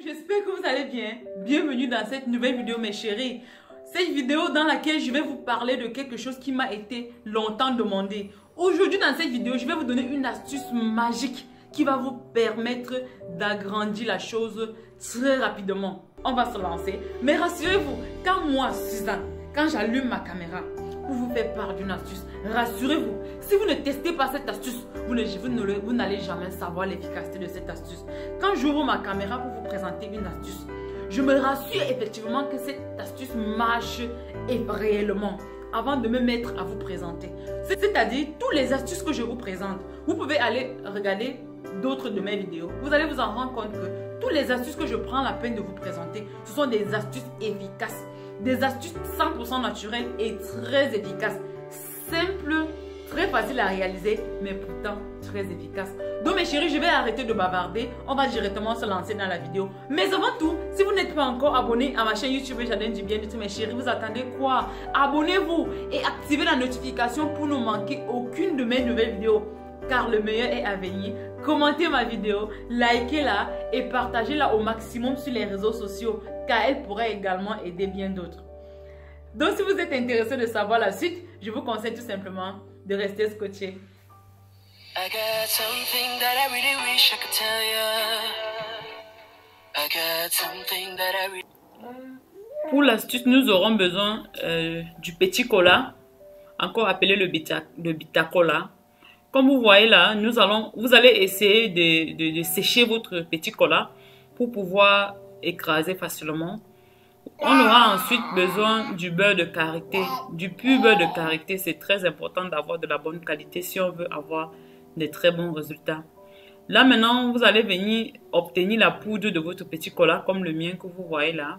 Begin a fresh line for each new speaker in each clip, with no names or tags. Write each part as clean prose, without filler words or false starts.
J'espère que vous allez bien. Bienvenue dans cette nouvelle vidéo mes chéris. Cette vidéo dans laquelle je vais vous parler de quelque chose qui m'a été longtemps demandé. Aujourd'hui dans cette vidéo, je vais vous donner une astuce magique qui va vous permettre d'agrandir la chose très rapidement. On va se lancer. Mais rassurez-vous, quand moi, Suzanne, quand j'allume ma caméra pour vous faire part d'une astuce, rassurez-vous, si vous ne testez pas cette astuce, vous n'allez jamais savoir l'efficacité de cette astuce. Quand j'ouvre ma caméra pour vous présenter une astuce, je me rassure effectivement que cette astuce marche réellement avant de me mettre à vous présenter. C'est-à-dire, toutes les astuces que je vous présente, vous pouvez aller regarder d'autres de mes vidéos. Vous allez vous en rendre compte que toutes les astuces que je prends la peine de vous présenter, ce sont des astuces efficaces. Des astuces 100% naturelles et très efficaces. Simples, très faciles à réaliser, mais pourtant très efficaces. Donc mes chéris, je vais arrêter de bavarder. On va directement se lancer dans la vidéo. Mais avant tout, si vous n'êtes pas encore abonné à ma chaîne YouTube Jardin du Bien-être, mes chéris, vous attendez quoi? Abonnez-vous et activez la notification pour ne manquer aucune de mes nouvelles vidéos. Car le meilleur est à venir. Commentez ma vidéo, likez-la et partagez-la au maximum sur les réseaux sociaux car elle pourrait également aider bien d'autres. Donc si vous êtes intéressé de savoir la suite, je vous conseille tout simplement de rester scotché. Pour l'astuce, nous aurons besoin du petit cola, encore appelé le bita cola. Comme vous voyez là, vous allez essayer de sécher votre petit cola pour pouvoir écraser facilement. On aura ensuite besoin du beurre de karité, du pur beurre de karité. C'est très important d'avoir de la bonne qualité si on veut avoir des très bons résultats. Là maintenant, vous allez venir obtenir la poudre de votre petit cola comme le mien que vous voyez là.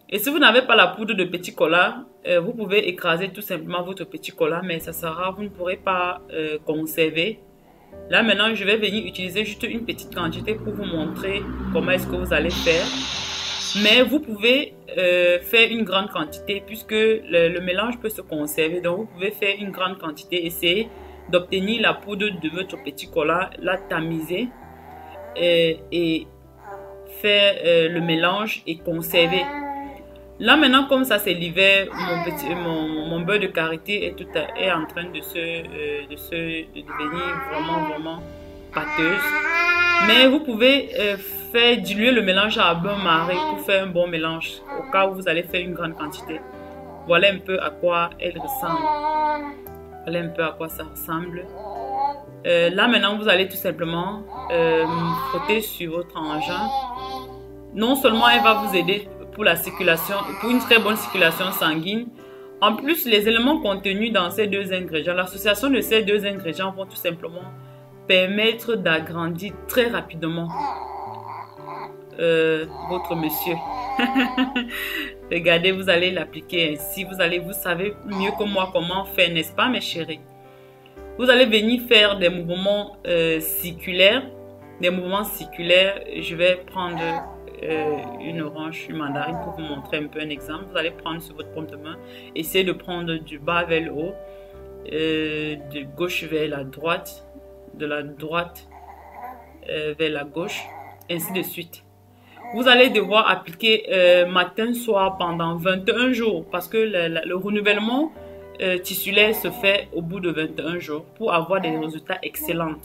Et si vous n'avez pas la poudre de petit cola, vous pouvez écraser tout simplement votre petit cola, mais ça sera, vous ne pourrez pas conserver. Là maintenant, je vais venir utiliser juste une petite quantité pour vous montrer comment est-ce que vous allez faire. Mais vous pouvez faire une grande quantité puisque le mélange peut se conserver. Donc vous pouvez faire une grande quantité, essayer d'obtenir la poudre de votre petit cola, la tamiser et faire le mélange et conserver. Là maintenant, comme ça c'est l'hiver, mon beurre de karité est en train de devenir vraiment pâteuse. Mais vous pouvez faire diluer le mélange à bain-marie pour faire un bon mélange au cas où vous allez faire une grande quantité. Voilà un peu à quoi elle ressemble. Voilà un peu à quoi ça ressemble. Là maintenant, vous allez tout simplement frotter sur votre engin. Non seulement elle va vous aider pour la circulation, pour une très bonne circulation sanguine. En plus, les éléments contenus dans ces deux ingrédients, l'association de ces deux ingrédients vont tout simplement permettre d'agrandir très rapidement votre monsieur. Regardez, vous allez l'appliquer ainsi. Vous savez mieux que moi comment faire, n'est-ce pas mes chéris? Vous allez venir faire des mouvements circulaires. Je vais prendre une orange, une mandarine pour vous montrer un peu un exemple. Vous allez prendre sur votre paume de main, essayez de prendre du bas vers le haut, de gauche vers la droite, de la droite vers la gauche, ainsi de suite. Vous allez devoir appliquer matin, soir pendant 21 jours parce que le renouvellement tissulaire se fait au bout de 21 jours pour avoir des résultats excellents.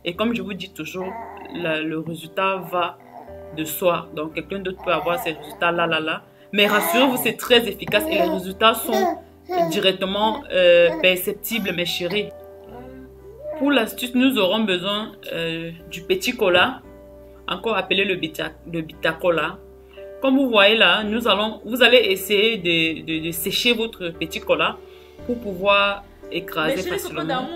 Et comme je vous dis toujours, le résultat va de soi. Donc quelqu'un d'autre peut avoir ces résultats là. Mais rassurez-vous, c'est très efficace et les résultats sont directement perceptibles mes chéris. Pour l'astuce, nous aurons besoin du petit cola, encore appelé le bita cola. Comme vous voyez là, vous allez essayer de sécher votre petit cola pour pouvoir écraser facilement.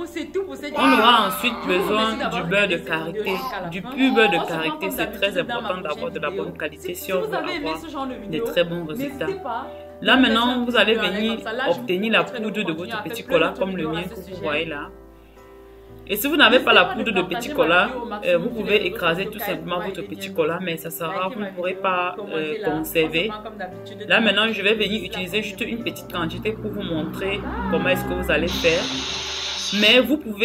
On aura ensuite besoin du beurre de karité, du pur beurre de karité. C'est très important d'avoir de la bonne qualité si on veut avoir des très bons résultats. Là maintenant, vous allez venir obtenir la poudre de votre petit cola comme le mien que vous voyez là. Et si vous n'avez pas la poudre de petit cola, vous pouvez écraser tout simplement votre petit cola, mais ça sera, vous ne pourrez pas conserver. Là maintenant, je vais venir utiliser juste une petite quantité pour vous montrer comment est-ce que vous allez faire. Mais vous pouvez